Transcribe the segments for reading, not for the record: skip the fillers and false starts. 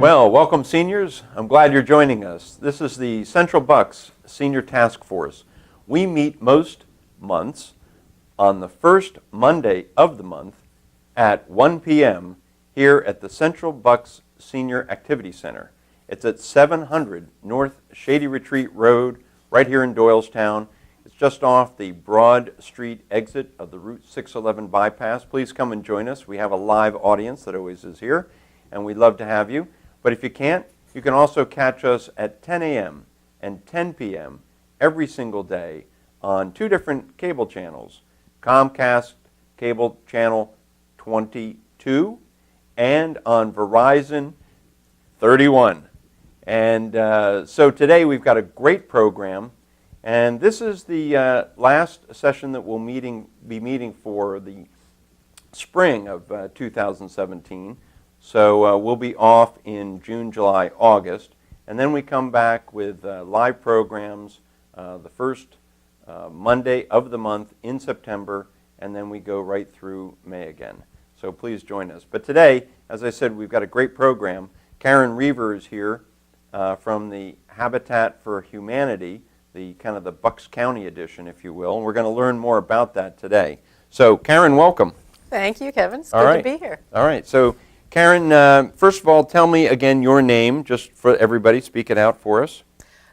Well, welcome seniors. I'm glad you're joining us. This is the Central Bucks Senior Task Force. We meet most months on the first Monday of the month at 1 p.m. here at the Central Bucks Senior Activity Center. It's at 700 North Shady Retreat Road, right here in Doylestown. It's just off the Broad Street exit of the Route 611 bypass. Please come and join us. We have a live audience that always is here, and we'd love to have you. But if you can't, you can also catch us at 10 a.m. and 10 p.m. every single day on two different cable channels, Comcast Cable Channel 22 and on Verizon 31. And so today we've got a great program, and this is the last session that we'll be meeting for the spring of 2017. So we'll be off in June, July, August, and then we come back with live programs the first Monday of the month in September, and then we go right through May again. So please join us. But today, as I said, we've got a great program. Karen Reaver is here from the Habitat for Humanity, the kind of the Bucks County edition, if you will, and we're going to learn more about that today. So Karen, welcome. Thank you, Kevin. It's good to be here. All right. So Karen, first of all, tell me again your name, just for everybody. Speak it out for us.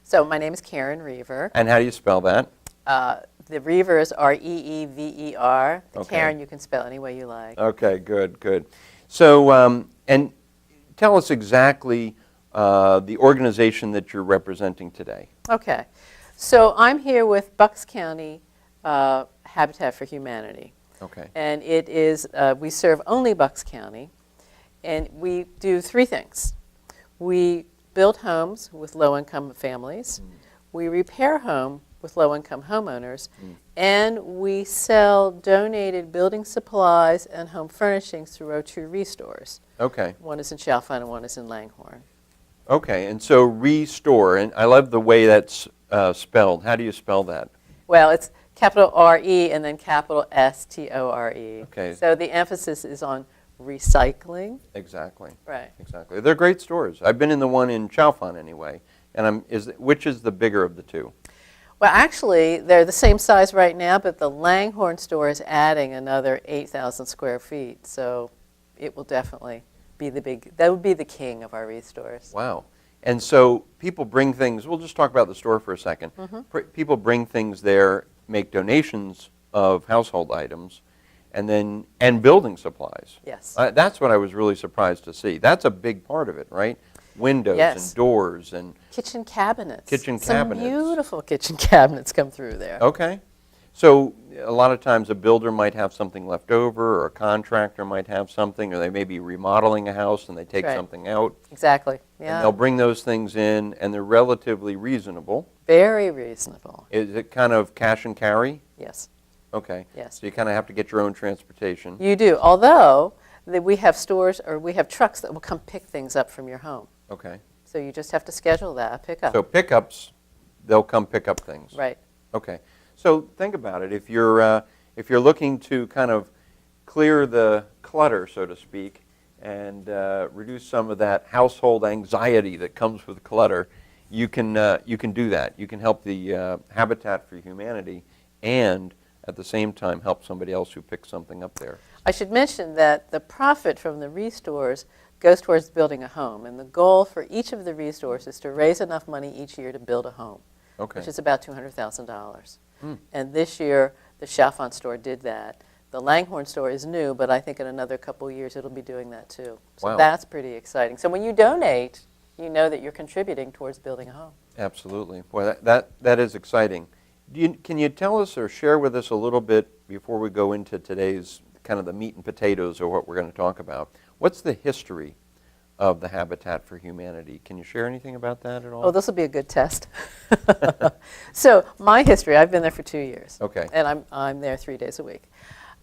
So my name is Karen Reaver. And how do you spell that? The Reaver is R-E-E-V-E-R. The Okay. Karen you can spell any way you like. Okay, good, good. So, and tell us exactly the organization that you're representing today. Okay. So I'm here with Bucks County Habitat for Humanity. Okay. And it is, we serve only Bucks County. And we do three things. We build homes with low-income families. We repair homes with low-income homeowners. And we sell donated building supplies and home furnishings through our two restores. Okay. One is in Chalfont and one is in Langhorne. Okay, and so restore, and I love the way that's spelled. How do you spell that? Well, it's capital R-E and then capital S-T-O-R-E. Okay. So the emphasis is on recycling. Exactly. Right. Exactly. They're great stores. I've been in the one in Chalfont anyway. And which is the bigger of the two? Well, actually, they're the same size right now, but the Langhorne store is adding another 8,000 square feet. So it will definitely be that would be the king of our restores. Wow. And so people bring things, we'll just talk about the store for a second. People bring things there, make donations of household items, and building supplies. Yes. That's what I was really surprised to see. That's a big part of it, right? Windows and doors and kitchen cabinets. Cabinets. Some beautiful kitchen cabinets come through there. Okay. So a lot of times a builder might have something left over, or a contractor might have something, or they may be remodeling a house and they take something out. Exactly. Yeah. And they'll bring those things in, and they're relatively reasonable. Very reasonable. Is it kind of cash and carry? Yes. Okay. Yes. So you kind of have to get your own transportation. You do, although we have stores or we have trucks that will come pick things up from your home. Okay. So you just have to schedule that pickup. So pickups, they'll come pick up things. Right. Okay. So think about it. If you're looking to kind of clear the clutter, so to speak, and reduce some of that household anxiety that comes with clutter, you can do that. You can help the Habitat for Humanity, and at the same time help somebody else who picks something up there. I should mention that the profit from the restores goes towards building a home, and the goal for each of the restores is to raise enough money each year to build a home, which is about $200,000. And this year, the Chalfont store did that. The Langhorne store is new, but I think in another couple of years it'll be doing that too. So that's pretty exciting. So when you donate, you know that you're contributing towards building a home. Absolutely. Boy, that is exciting. Can you tell us or share with us a little bit before we go into today's kind of the meat and potatoes of what we're going to talk about? What's the history of the Habitat for Humanity? Can you share anything about that at all? Oh, this will be a good test. So my history, I've been there for 2 years. Okay. And I'm there 3 days a week.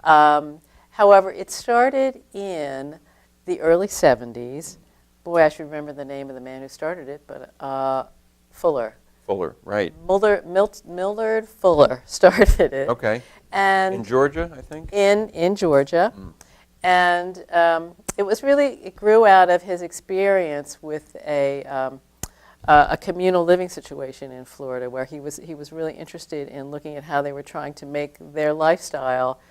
However, it started in the early 70s. Boy, I should remember the name of the man who started it, but Fuller. Fuller, right. Millard Fuller started it. Okay. And in Georgia, I think? In Georgia. And it grew out of his experience with a communal living situation in Florida, where he was really interested in looking at how they were trying to make their lifestyle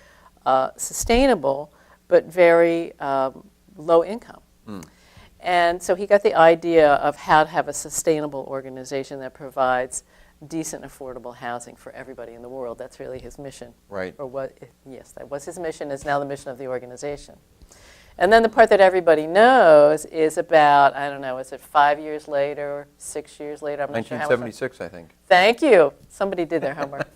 sustainable, but very low income. Mm. And so he got the idea of how to have a sustainable organization that provides decent, affordable housing for everybody in the world. That's really his mission. Right. Yes, that was his mission. It's now the mission of the organization. And then the part that everybody knows is about, I don't know, is it 5 years later or 6 years later? I'm not sure how. 1976, I think. Thank you. Somebody did their homework.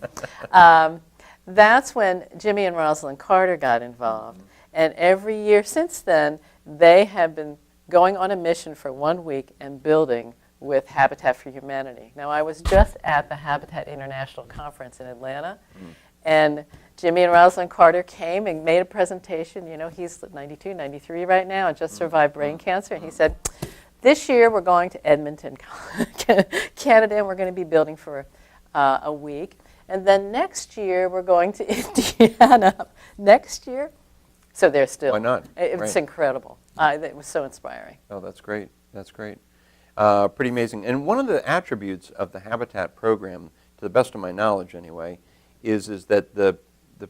That's when Jimmy and Rosalind Carter got involved. Mm-hmm. And every year since then, they have been going on a mission for 1 week and building with Habitat for Humanity. Now, I was just at the Habitat International Conference in Atlanta, and Jimmy and Rosalind Carter came and made a presentation. You know, he's 92, 93 right now, and just survived brain cancer. And he said, this year we're going to Edmonton, Canada, and we're going to be building for a week. And then next year we're going to Indiana. Next year? So they're still. Why not? It was incredible. It was so inspiring. Oh, that's great. That's great. Pretty amazing. And one of the attributes of the Habitat program, to the best of my knowledge anyway, is that the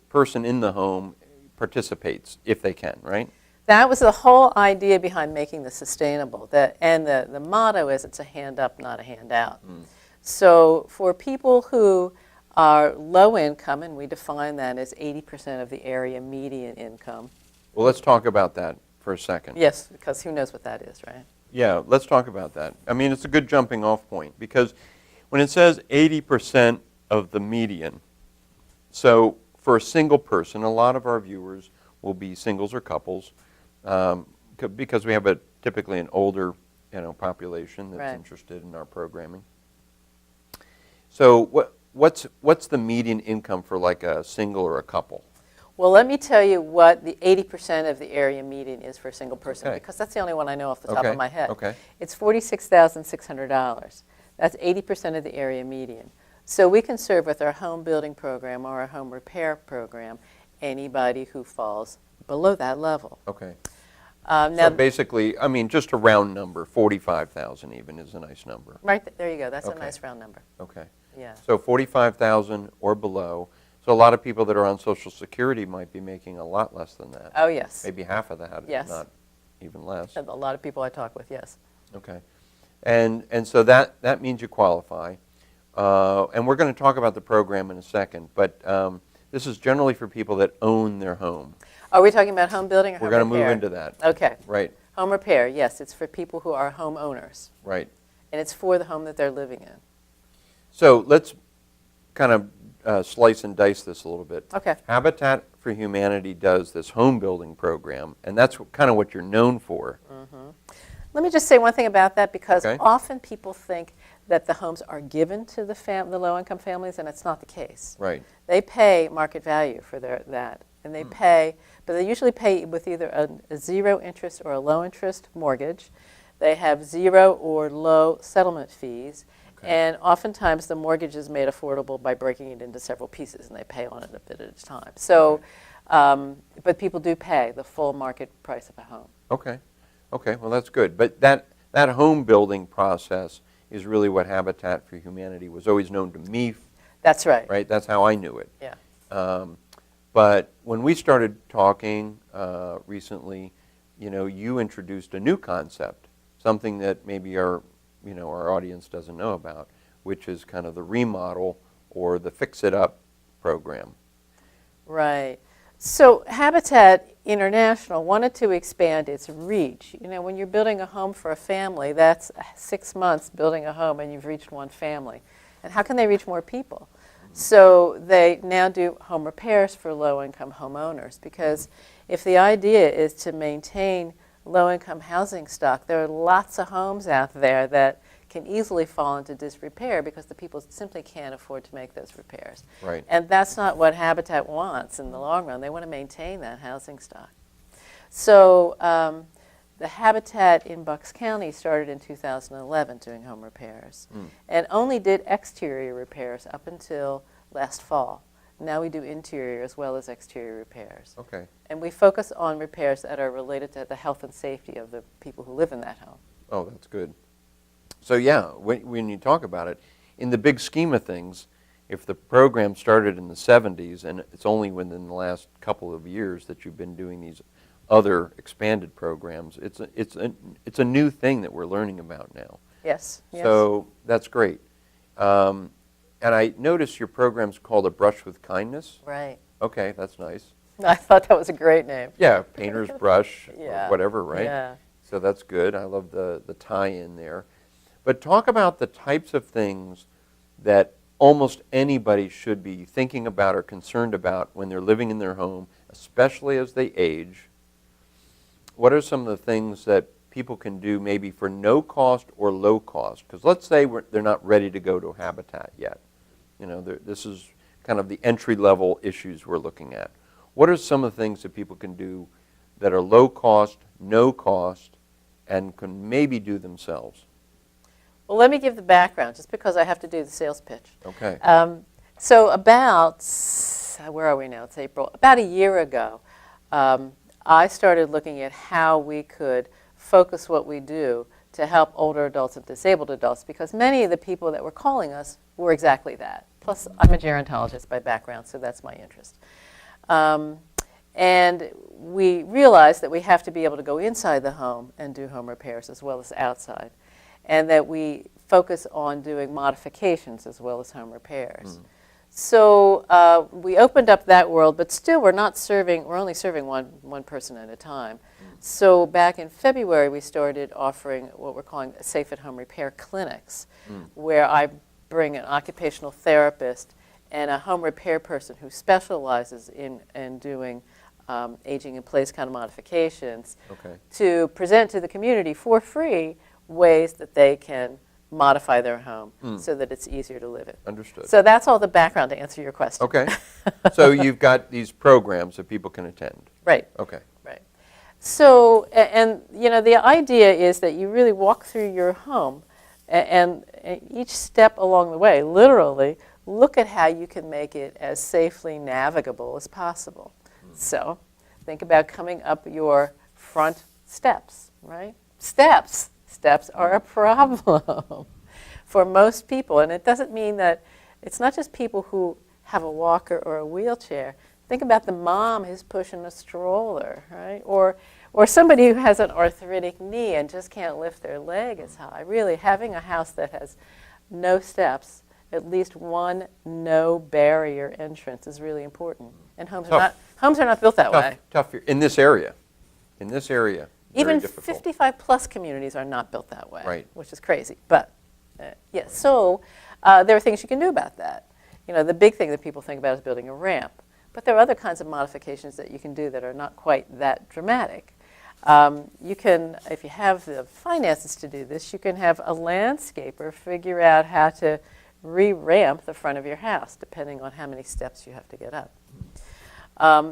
person in the home participates if they can, right? That was the whole idea behind making this sustainable. And the motto is it's a hand up, not a handout. Mm. So for people who are low income, and we define that as 80% of the area median income. Well, let's talk about that for a second. Yes, because who knows what that is, right? Yeah, let's talk about that. I mean, it's a good jumping off point, because when it says 80% of the median, so for a single person, a lot of our viewers will be singles or couples, because we have typically an older population that's interested in our programming. So what's the median income for like a single or a couple? Well, let me tell you what the 80% of the area median is for a single person, because that's the only one I know off the top of my head. Okay. It's $46,600. That's 80% of the area median. So we can serve with our home building program or our home repair program anybody who falls below that level. Okay. Now, so basically, I mean, just a round number, 45,000 even is a nice number. Right, there you go. That's a nice round number. Okay. Yeah. So 45,000 or below. So a lot of people that are on Social Security might be making a lot less than that. Oh, yes. Maybe half of that, yes. Not even less. A lot of people I talk with, yes. Okay. And so that means you qualify. And we're going to talk about the program in a second, but this is generally for people that own their home. Are we talking about home building or home repair? We're going to move into that. Okay. Right. Home repair, yes. It's for people who are homeowners. Right. And it's for the home that they're living in. So let's kind of slice and dice this a little bit. Okay. Habitat for Humanity does this home building program, and that's kind of what you're known for. Mm-hmm. Let me just say one thing about that, because often people think that the homes are given to the low-income families, and it's not the case. Right. They pay market value for that, and they pay, but they usually pay with either a zero interest or a low interest mortgage. They have zero or low settlement fees, and oftentimes the mortgage is made affordable by breaking it into several pieces, and they pay on it a bit at a time. So, but people do pay the full market price of a home. Okay. Okay, well that's good. But that home building process is really what Habitat for Humanity was always known to me. That's right. Right, that's how I knew it. Yeah. But when we started talking recently, you introduced a new concept, something that maybe our audience doesn't know about, which is kind of the remodel or the fix-it-up program. Right. So Habitat International wanted to expand its reach. When you're building a home for a family, that's 6 months building a home and you've reached one family. And how can they reach more people? So they now do home repairs for low-income homeowners, because if the idea is to maintain low-income housing stock, there are lots of homes out there that can easily fall into disrepair because the people simply can't afford to make those repairs. Right. And that's not what Habitat wants in the long run. They want to maintain that housing stock. So the Habitat in Bucks County started in 2011 doing home repairs and only did exterior repairs up until last fall, Now we do interior as well as exterior repairs. Okay. And we focus on repairs that are related to the health and safety of the people who live in that home. Oh, that's good. So yeah, when you talk about it, in the big scheme of things, if the program started in the 70s and it's only within the last couple of years that you've been doing these other expanded programs, it's a new thing that we're learning about now. Yes. So that's great. And I notice your program's called A Brush with Kindness. Right. Okay, that's nice. I thought that was a great name. Yeah, painter's brush Yeah. or whatever, right? Yeah. So that's good. I love the tie-in there. But talk about the types of things that almost anybody should be thinking about or concerned about when they're living in their home, especially as they age. What are some of the things that people can do maybe for no cost or low cost? Because let's say they're not ready to go to Habitat yet. You know, this is kind of the entry-level issues we're looking at. What are some of the things that people can do that are low cost, no cost, and can maybe do themselves? Well, let me give the background, just because I have to do the sales pitch. Okay. So about, where are we now? It's April. About a year ago, I started looking at how we could focus what we do to help older adults and disabled adults, because many of the people that were calling us were exactly that. Plus, I'm a gerontologist by background, so that's my interest. And we realized that we have to be able to go inside the home and do home repairs as well as outside, and that we focus on doing modifications as well as home repairs. So we opened up that world, but still we're only serving one person at a time. So back in February, we started offering what we're calling safe at home repair clinics, where I bring an occupational therapist and a home repair person who specializes in doing aging in place kind of modifications, to present to the community for free ways that they can modify their home so that it's easier to live in. Understood. So that's all the background to answer your question. Okay. So you've got these programs that people can attend. Right. Okay. Right. So, and you know, the idea is that you really walk through your home and each step along the way, literally, look at how you can make it as safely navigable as possible. So think about coming up your front steps, right? Steps are a problem for most people. And it doesn't mean that it's not just people who have a walker or a wheelchair. Think about the mom who's pushing a stroller, right? Or somebody who has an arthritic knee and just can't lift their leg as high. Really, having a house that has no steps, at least one no barrier entrance, is really important. And homes are not built that way. Tough in this area. In this area. Even 55-plus communities are not built that way, right, which is crazy. But, yeah, so there are things you can do about that. You know, the big thing that people think about is building a ramp. But there are other kinds of modifications that you can do that are not quite that dramatic. You can, if you have the finances to do this, you can have a landscaper figure out how to re-ramp the front of your house, depending on how many steps you have to get up.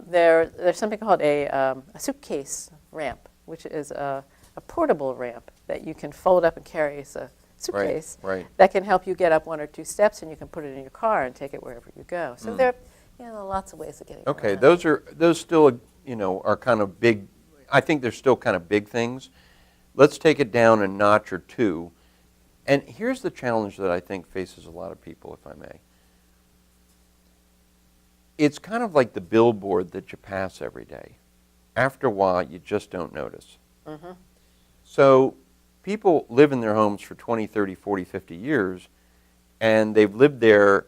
There's something called a suitcase ramp, which is a portable ramp that you can fold up and carry as a suitcase. Right. That can help you get up 1 or 2 steps, and you can put it in your car and take it wherever you go. So there are lots of ways of getting around. Okay, those still, you know, are kind of big. I think they're still kind of big things. Let's take it down a notch or two. And here's the challenge that I think faces a lot of people, if I may. It's kind of like the billboard that you pass every day. After a while, you just don't notice. So people live in their homes for 20, 30, 40, 50 years, and they've lived there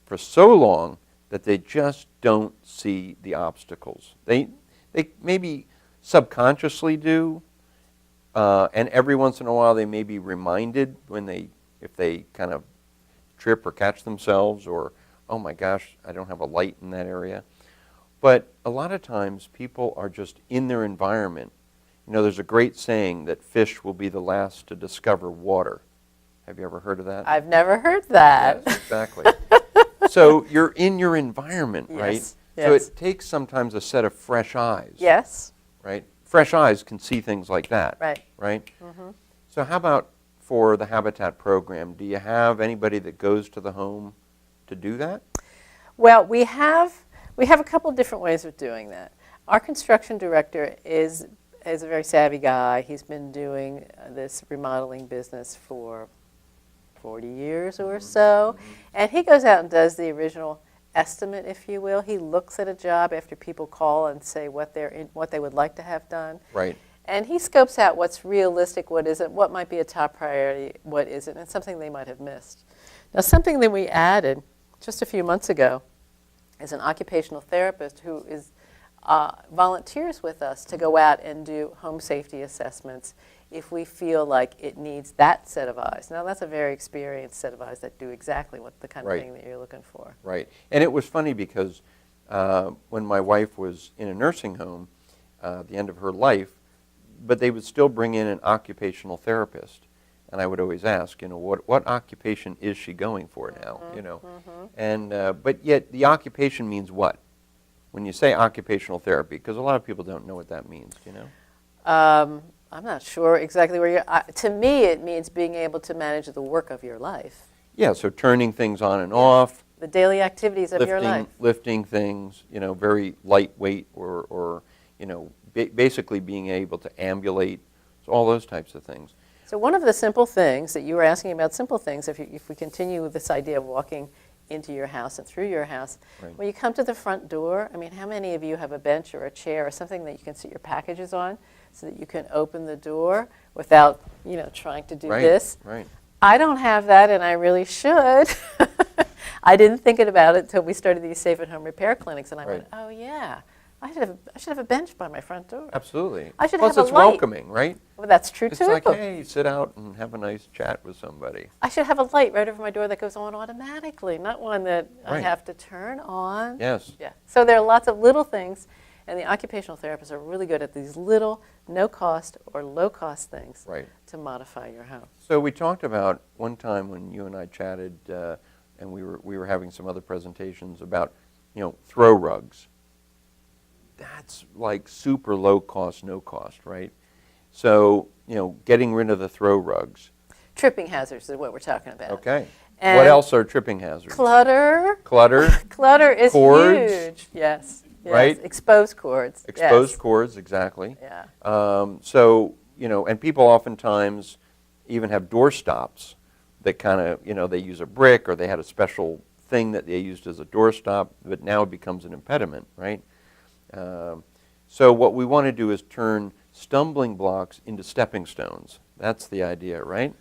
for so long that they just don't see the obstacles. They maybe subconsciously do, and every once in a while they may be reminded if they kind of trip or catch themselves, or, oh my gosh, I don't have a light in that area. But a lot of times people are just in their environment. You know, there's a great saying that fish will be the last to discover water. Have you ever heard of that? I've never heard that. Yes, exactly. So you're in your environment, right? Yes. So it takes sometimes a set of fresh eyes. Yes. Right? Fresh eyes can see things like that. Right. Right? So how about for the Habitat program? Do you have anybody that goes to the home to do that? Well, we have a couple different ways of doing that. Our construction director is a very savvy guy. He's been doing this remodeling business for 40 years or so, and he goes out and does the original estimate, if you will. He looks at a job after people call and say what they would like to have done. Right. And he scopes out what's realistic, what isn't, what might be a top priority, what isn't, and something they might have missed. Now, something that we added just a few months ago is an occupational therapist who volunteers with us to go out and do home safety assessments if we feel like it needs that set of eyes. Now, that's a very experienced set of eyes that do exactly what the kind of thing that you're looking for. Right. And it was funny because when my wife was in a nursing home at the end of her life, but they would still bring in an occupational therapist. And I would always ask, what occupation is she going for now, And, but yet the occupation means what? When you say occupational therapy, because a lot of people don't know what that means, I'm not sure exactly where you're, to me it means being able to manage the work of your life. Yeah, so turning things on and off. The daily activities of your life. Lifting things, very lightweight or basically being able to ambulate, so all those types of things. So one of the simple things that you were asking about, simple things, if we continue with this idea of walking into your house and through your house, right. When you come to the front door, I mean, how many of you have a bench or a chair or something that you can sit your packages on so that you can open the door without, trying to do this? Right. I don't have that, and I really should. I didn't think about it until we started these safe-at-home repair clinics, and I went, oh, yeah. I should have a bench by my front door. Absolutely. I should Plus have a it's light. Welcoming, right? Well, that's true, it's too. It's like, hey, sit out and have a nice chat with somebody. I should have a light right over my door that goes on automatically, not one that I Right. have to turn on. Yes. Yeah. So there are lots of little things, and the occupational therapists are really good at these little, no-cost or low-cost things Right. to modify your home. So we talked about one time when you and I chatted, and we were having some other presentations about, throw rugs. That's like super low cost, no cost, right? So, getting rid of the throw rugs. Tripping hazards is what we're talking about. Okay. And what else are tripping hazards? Clutter. Clutter. Clutter is cords, huge. Yes. Right? Exposed cords. Exposed cords, exactly. Yeah. So, and people oftentimes even have door stops that kind of, they use a brick or they had a special thing that they used as a door stop, but now it becomes an impediment, right? So what we want to do is turn stumbling blocks into stepping stones. That's the idea, right?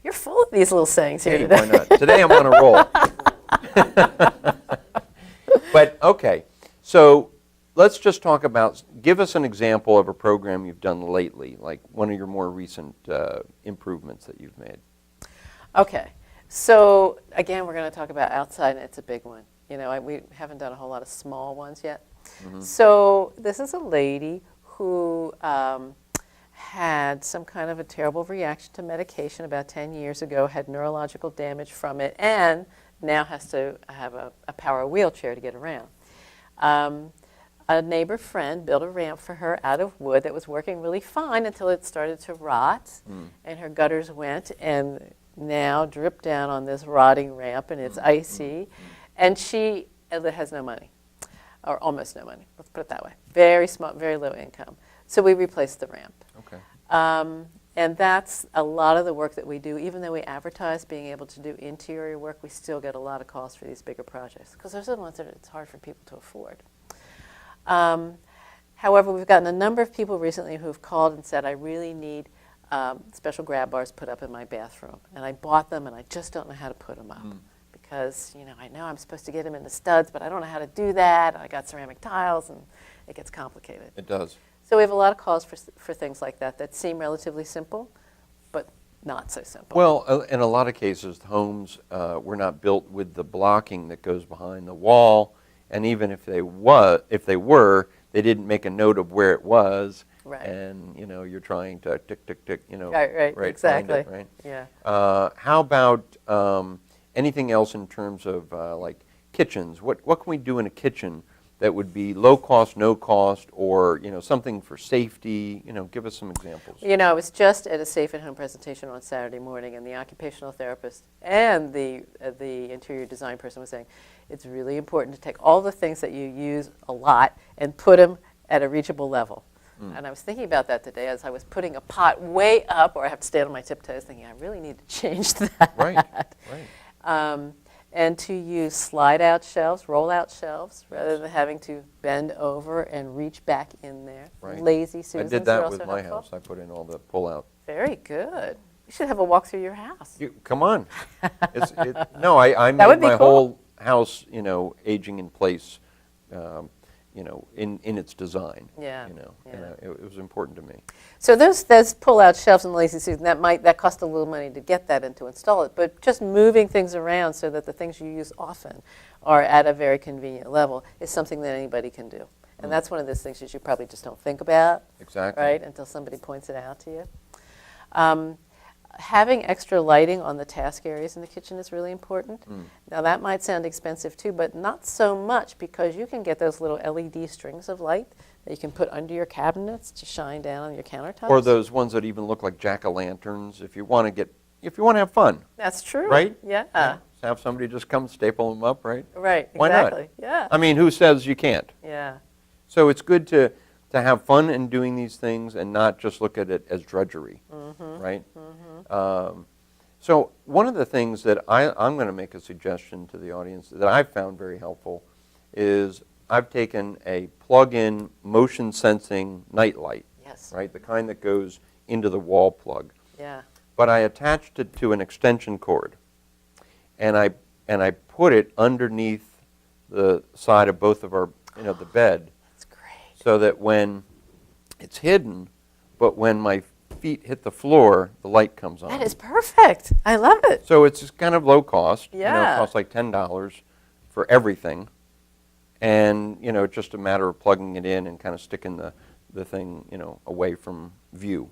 You're full of these little sayings here Hey, today. why not? Today I'm on a roll. But, okay, so let's just talk about, give us an example of a program you've done lately, like one of your more recent improvements that you've made. Okay, so again, we're going to talk about outside, and it's a big one. We haven't done a whole lot of small ones yet. Mm-hmm. So this is a lady who had some kind of a terrible reaction to medication about 10 years ago, had neurological damage from it, and now has to have a power wheelchair to get around. A neighbor friend built a ramp for her out of wood that was working really fine until it started to rot, and her gutters went and now drip down on this rotting ramp, and it's icy, and she has no money, or almost no money, let's put it that way. Very small, very low income. So we replaced the ramp. Okay. And that's a lot of the work that we do. Even though we advertise being able to do interior work, we still get a lot of calls for these bigger projects, because those are the ones that it's hard for people to afford. However, we've gotten a number of people recently who've called and said, I really need special grab bars put up in my bathroom. And I bought them, and I just don't know how to put them up. Because, I know I'm supposed to get them in the studs, but I don't know how to do that. I got ceramic tiles, and it gets complicated. It does. So we have a lot of calls for things like that seem relatively simple, but not so simple. Well, in a lot of cases, the homes were not built with the blocking that goes behind the wall, and even if they were, they didn't make a note of where it was. Right. And you're trying to tick, tick, tick. Right, exactly. Find it, right? Yeah. How about anything else in terms of like kitchens? What can we do in a kitchen that would be low cost, no cost, or something for safety? Give us some examples. I was just at a Safe at Home presentation on Saturday morning, and the occupational therapist and the interior design person was saying, it's really important to take all the things that you use a lot and put them at a reachable level. And I was thinking about that today as I was putting a pot way up, or I have to stand on my tiptoes thinking, I really need to change that. Right, And to use slide-out shelves, roll-out shelves, rather than having to bend over and reach back in there. Right. Lazy Susans I did that are with also my helpful. house. I put in all the pull-out. Very good. You should have a walk through your house. Come on. No, I That would made be my cool. whole house, aging in place, in its design. Yeah, And yeah. it was important to me. So those pull-out shelves in Lazy Susan, that cost a little money to get that and to install it, but just moving things around so that the things you use often are at a very convenient level is something that anybody can do. And that's one of those things that you probably just don't think about, Exactly. right, until somebody points it out to you. Having extra lighting on the task areas in the kitchen is really important. Now that might sound expensive too, but not so much, because you can get those little LED strings of light that you can put under your cabinets to shine down on your countertops. Or those ones that even look like jack-o'-lanterns if you want to have fun. That's true. Right? Yeah. Just have somebody just come staple them up, right? Right, Why not? exactly. Yeah. I mean, who says you can't? Yeah. So it's good to have fun in doing these things and not just look at it as drudgery, right? So one of the things that I'm going to make a suggestion to the audience that I've found very helpful is I've taken a plug-in motion sensing night light, Yes. right? The kind that goes into the wall plug. Yeah. But I attached it to an extension cord, and I put it underneath the side of both of our, the bed, That's great. so that when it's hidden, but when my feet hit the floor, the light comes on. That is perfect. I love it. So it's just kind of low cost. Yeah. It costs like $10 for everything, and it's just a matter of plugging it in and kind of sticking the thing away from view.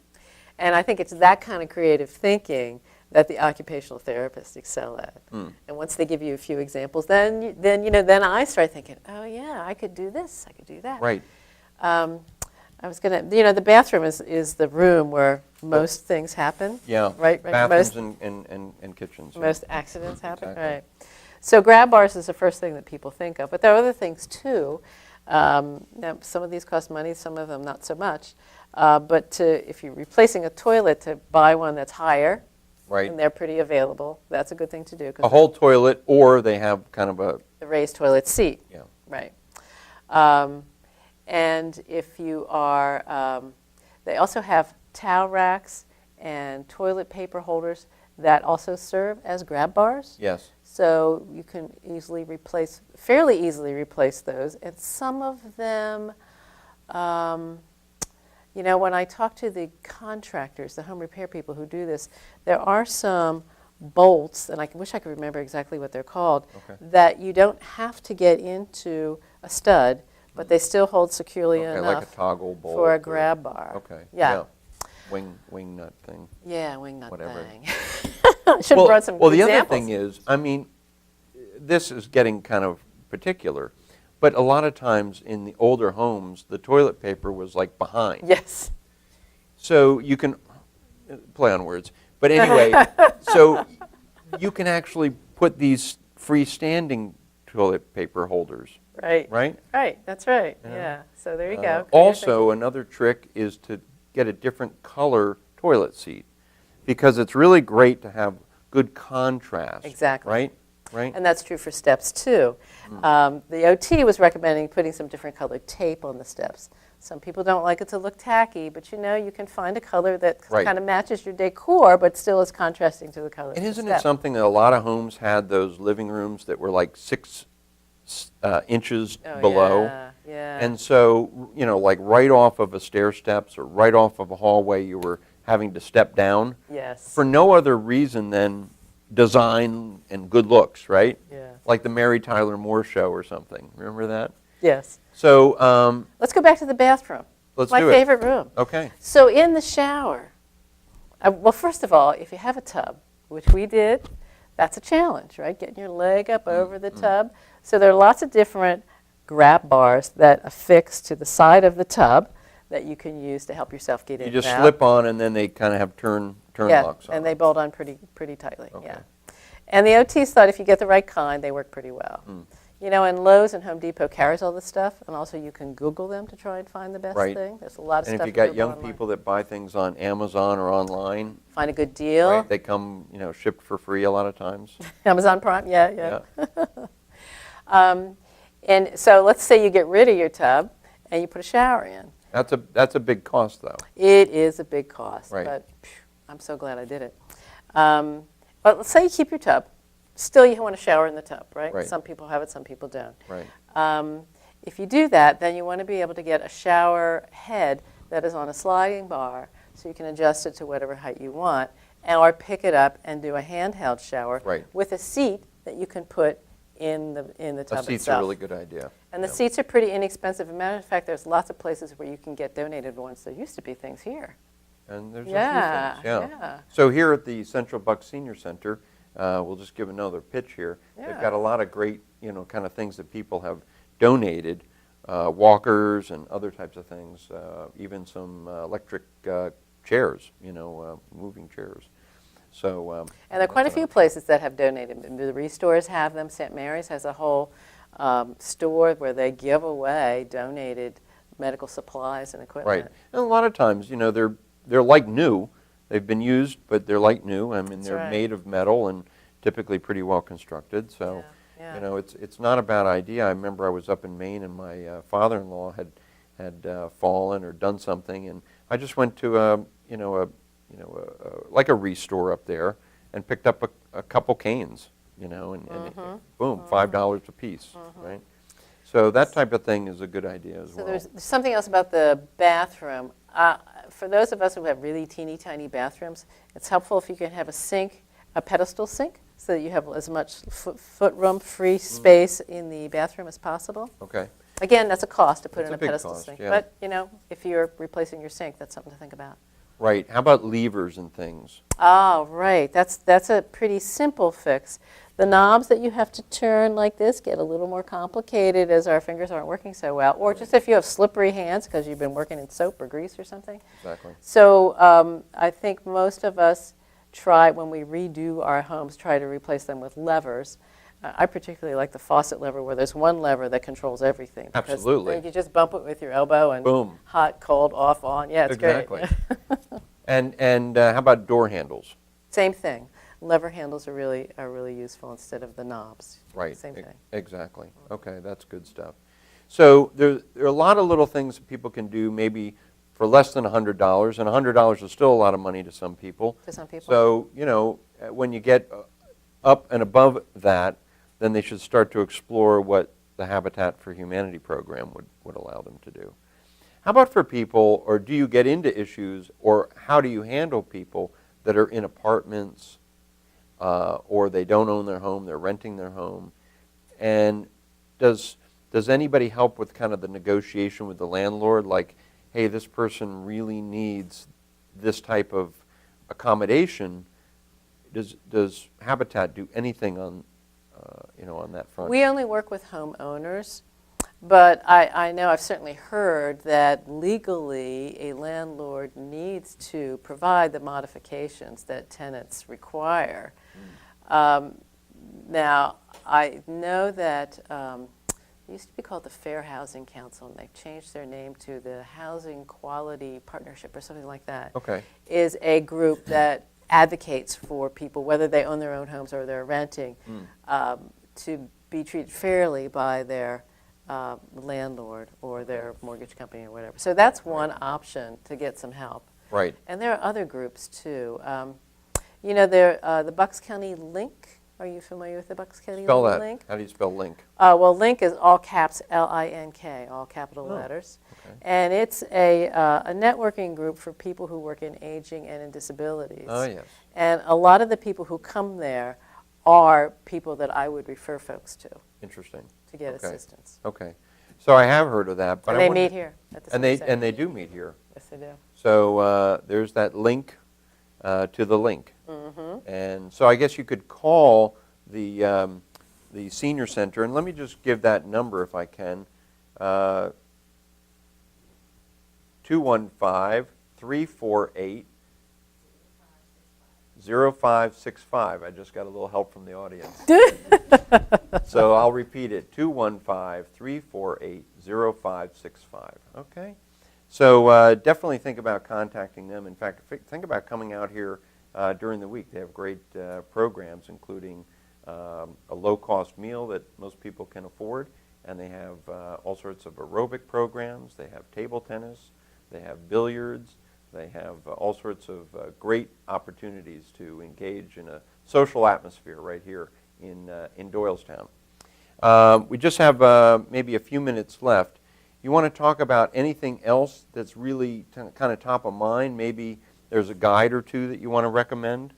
And I think it's that kind of creative thinking that the occupational therapists excel at. And once they give you a few examples, then I start thinking, oh yeah, I could do this, I could do that. Right. I was gonna, the bathroom is the room where most things happen. Yeah. Right. Bathrooms Most, and kitchens. yeah. most accidents happen. Exactly. Right. So grab bars is the first thing that people think of, but there are other things too. Now, some of these cost money, some of them not so much. But if you're replacing a toilet, to buy one that's higher, Right. and they're pretty available. That's a good thing to do. A whole toilet, or they have kind of a The raised toilet seat. yeah. Right. And if you are, they also have towel racks and toilet paper holders that also serve as grab bars. Yes. So you can fairly easily replace those. And some of them, when I talk to the contractors, the home repair people who do this, there are some bolts, and I wish I could remember exactly what they're called, that you don't have to get into a stud, but they still hold securely Okay, enough like a toggle bolt. for a grab bar. Okay. Yeah. Wing nut thing. Yeah, wing nut Whatever. thing. Should have brought some Well, the examples. other thing is, I mean, this is getting kind of particular, but a lot of times in the older homes, the toilet paper was like behind. Yes. So you can play on words, but anyway, so you can actually put these freestanding toilet paper holders, Right. right? Right. That's right. Yeah. So there you go. Creative Also, another trick is to get a different color toilet seat, because it's really great to have good contrast. Exactly. Right? Right? And that's true for steps too. The OT was recommending putting some different colored tape on the steps. Some people don't like it to look tacky, but you can find a color that Right. kind of matches your decor, but still is contrasting to the color. And of the isn't step. it something that a lot of homes had those living rooms that were like 6 inches Oh, below? Yeah, yeah. And so, like right off of a stair steps or right off of a hallway, you were having to step down Yes. for no other reason than design and good looks, right? Yeah. Like the Mary Tyler Moore Show or something. Remember that? Yes. So Let's go back to the bathroom. let's My do it. favorite room. Okay. So in the shower, well, first of all, if you have a tub, which we did, that's a challenge, right? Getting your leg up over the tub. So there are lots of different grab bars that affix to the side of the tub that you can use to help yourself get in You just and out. slip on, and then they kind of have turn Yeah, locks on. and they bolt on pretty tightly. Okay. Yeah. And the OTs thought if you get the right kind, they work pretty well. You know, and Lowe's and Home Depot carries all this stuff, and also you can Google them to try and find the best Right. thing. There's a lot of And stuff. if you got available young online. people that buy things on Amazon or online, Find a good deal. right, they come, shipped for free a lot of times. Amazon Prime, yeah. And so let's say you get rid of your tub and you put a shower in. That's a big cost, though. It is a big cost, Right. but I'm so glad I did it. But let's say you keep your tub. Still, you want to shower in the tub, right? Right. Some people have it, some people don't. Right. If you do that, then you want to be able to get a shower head that is on a sliding bar, so you can adjust it to whatever height you want, or pick it up and do a handheld shower Right. with a seat that you can put in the tub A seat's itself. a really good idea. And the Yeah. seats are pretty inexpensive. As a matter of fact, there's lots of places where you can get donated ones. There used to be things here. And there's Yeah, a few things, yeah. So here at the Central Bucks Senior Center, we'll just give another pitch here. Yeah. They've got a lot of great, kind of things that people have donated, walkers and other types of things, even some electric chairs, moving chairs. So. And there are quite a few places that have donated. The Restores have them. St. Mary's has a whole store where they give away donated medical supplies and equipment. Right. And a lot of times, they're like new. They've been used, but they're like new. I mean, That's they're right. made of metal and typically pretty well constructed. So, Yeah. it's not a bad idea. I remember I was up in Maine and my father-in-law had fallen or done something, and I just went to like a Restore up there and picked up a couple canes, and boom, $5 a piece, right? So that type of thing is a good idea as So well. there's something else about the bathroom. For those of us who have really teeny tiny bathrooms, it's helpful if you can have a sink, a pedestal sink, so that you have as much foot room, free space in the bathroom as possible. Okay. Again, that's a cost to put It's in a a big pedestal cost, sink. yeah. But, if you're replacing your sink, that's something to think about. Right. How about levers and things? Oh, right. That's a pretty simple fix. The knobs that you have to turn like this get a little more complicated as our fingers aren't working so well, or just if you have slippery hands because you've been working in soap or grease or something. Exactly. So I think most of us try, when we redo our homes, try to replace them with levers. I particularly like the faucet lever where there's one lever that controls everything. Because Absolutely. then you just bump it with your elbow and Boom. hot, cold, off, on. Yeah, it's Exactly. great. And how about door handles? Same thing. Lever handles are really useful instead of the knobs. Right. Same thing. Exactly. Okay, that's good stuff. So there are a lot of little things that people can do maybe for less than $100, and $100 is still a lot of money to some people. To some people. So, when you get up and above that, then they should start to explore what the Habitat for Humanity program would allow them to do. How about for people, or do you get into issues, or how do you handle people that are in apartments, or they don't own their home, they're renting their home, and does anybody help with kind of the negotiation with the landlord, like, hey, this person really needs this type of accommodation? Does Habitat do anything on that front? We only work with homeowners, but I know I've certainly heard that legally a landlord needs to provide the modifications that tenants require. Now, I know that it used to be called the Fair Housing Council, and they've changed their name to the Housing Quality Partnership or something like that. Okay. Is a group that advocates for people, whether they own their own homes or they're renting, to be treated fairly by their landlord or their mortgage company or whatever. So that's one option to get some help. Right. And there are other groups too. The Bucks County Link. Are you familiar with the Bucks County Spell that. Link? How do you spell link? Well, Link is all caps, L-I-N-K, all capital letters. Okay. And it's a networking group for people who work in aging and in disabilities. Oh, yes. And a lot of the people who come there are people that I would refer folks to Interesting. get Okay. assistance. Okay. So I have heard of that, but And I they wonder- meet here at the And Center. they do meet here. Yes, they do. So there's that link to the link. Mm-hmm. And so I guess you could call the senior center, and let me just give that number if I can. 215-348. 215-348-0565. I just got a little help from the audience. So I'll repeat it, 215-348-0565. Okay? So definitely think about contacting them. In fact, think about coming out here during the week. They have great programs, including a low-cost meal that most people can afford, and they have all sorts of aerobic programs. They have table tennis. They have billiards. They have all sorts of great opportunities to engage in a social atmosphere right here in Doylestown. We just have maybe a few minutes left. You want to talk about anything else that's really kind of top of mind? Maybe there's a guide or two that you want to recommend?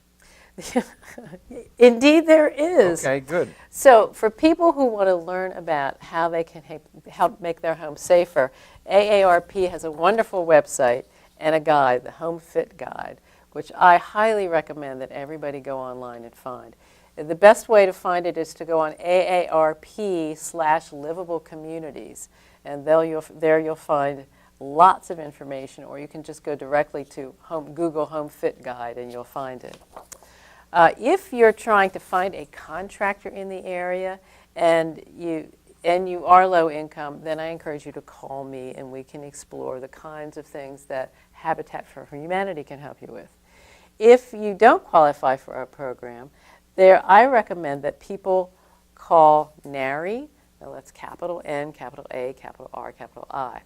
Indeed, there is. Okay, good. So for people who want to learn about how they can help make their home safer, AARP has a wonderful website and a guide, the Home Fit Guide, which I highly recommend that everybody go online and find. The best way to find it is to go on AARP/livable communities, and there you'll find lots of information, or you can just go directly to Google Home Fit Guide and you'll find it. If you're trying to find a contractor in the area and you are low income, then I encourage you to call me and we can explore the kinds of things that Habitat for Humanity can help you with. If you don't qualify for our program, I recommend that people call NARI. Now that's capital N, capital A, capital R, capital I.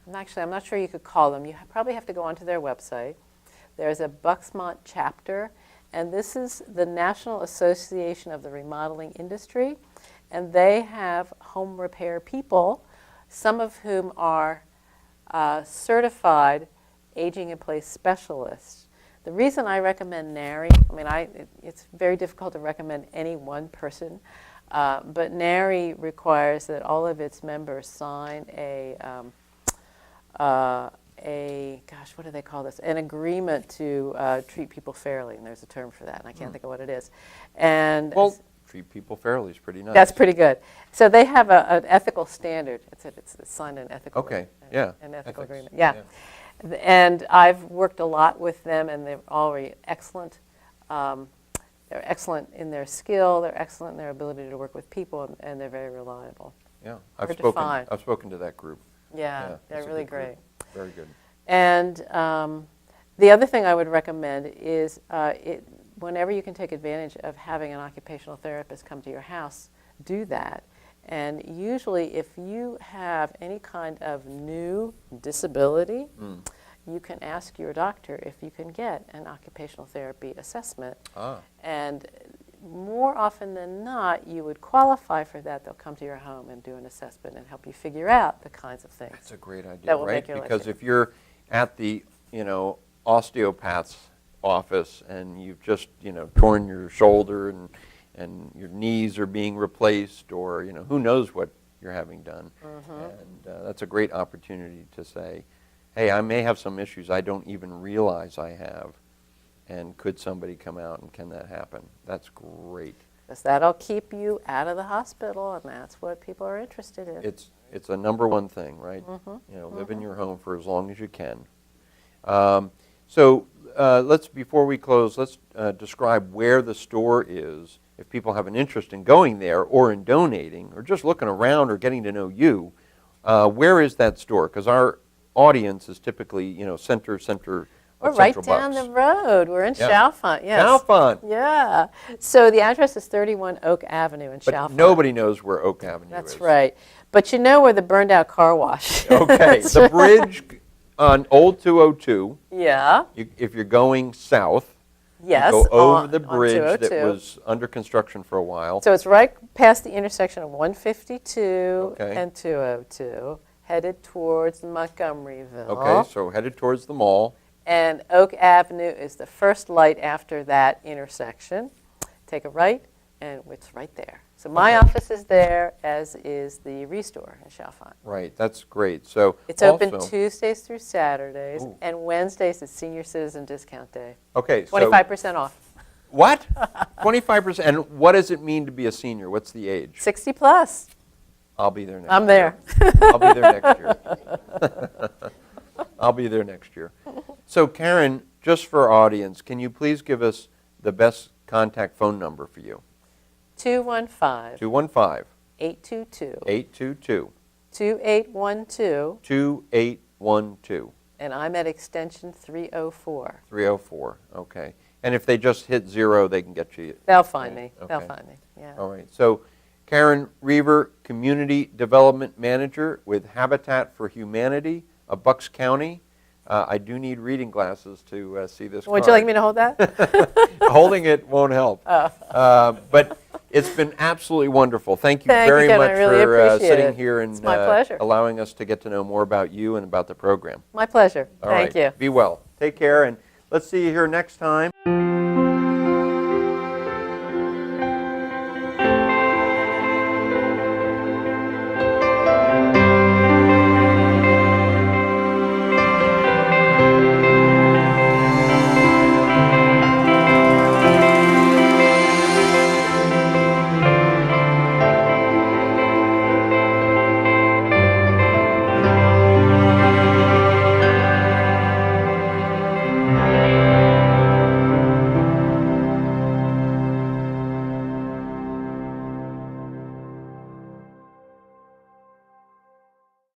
I'm not sure you could call them. You probably have to go onto their website. There's a Bucksmont chapter, and this is the National Association of the Remodeling Industry, and they have home repair people, some of whom are certified aging-in-place specialists. The reason I recommend NARI, it's very difficult to recommend any one person, but NARI requires that all of its members sign what do they call this? An agreement to treat people fairly, and there's a term for that, and I can't think of what it is. And treat people fairly is pretty nice. That's pretty good. So they have an ethical standard. It's signed an ethical. Okay. Yeah. An ethical agreement. Yeah. And I've worked a lot with them, and they're already excellent. They're excellent in their skill. They're excellent in their ability to work with people, and they're very reliable. Yeah, I've spoken to that group. Yeah, they're really great. Very good. And the other thing I would recommend is whenever you can take advantage of having an occupational therapist come to your house, do that. And usually if you have any kind of new disability, you can ask your doctor if you can get an occupational therapy assessment. And more often than not, you would qualify for that. They'll come to your home and do an assessment and help you figure out the kinds of things. That's a great idea, that will right? Make your Because life if you're at the, osteopath's office and you've just, torn your shoulder and your knees are being replaced, or, who knows what you're having done. And that's a great opportunity to say, hey, I may have some issues I don't even realize I have. And could somebody come out, and can that happen? That's great. Because that'll keep you out of the hospital, and that's what people are interested in. It's a number one thing, right? Live in your home for as long as you can. So before we close, let's describe where the store is. If people have an interest in going there, or in donating, or just looking around, or getting to know you, where is that store? Because our audience is typically, center. We're right down the road. We're in Chalfont, yes. Chalfont. Yeah. So the address is 31 Oak Avenue in Chalfont. But nobody knows where Oak Avenue is. That's right. But you know where the burned out car wash is. Okay. The bridge on Old 202. Yeah. If you're going south, yes, you go over the bridge that was under construction for a while. So it's right past the intersection of 152 and 202, headed towards Montgomeryville. Okay, so headed towards the mall. And Oak Avenue is the first light after that intersection. Take a right, and it's right there. So my office is there, as is the Restore in Chalfont. Right, that's great. So it's open Tuesdays through Saturdays, and Wednesdays is Senior Citizen Discount Day. Okay, 25% off. What? 25%? And what does it mean to be a senior? What's the age? 60 plus. I'll be there next year. I'm there. I'll be there next year. I'll be there next year. So Karen, just for our audience, can you please give us the best contact phone number for you? 215 215 822 822 2812, 2812. and I'm at extension 304. 304, okay. And if they just hit 0, they can get you. They'll find me. Okay. They'll find me. Yeah. All right. So Karen Reaver, Community Development Manager with Habitat for Humanity of Bucks County. I do need reading glasses to see this Would card. you like me to hold that? Holding it won't help. Oh. But it's been absolutely wonderful. Thank you Thank you, very Ken. I much really for appreciate sitting it. here and It's my pleasure. allowing us to get to know more about you and about the program. My pleasure. All Thank right. you. Be well. Take care, and let's see you here next time.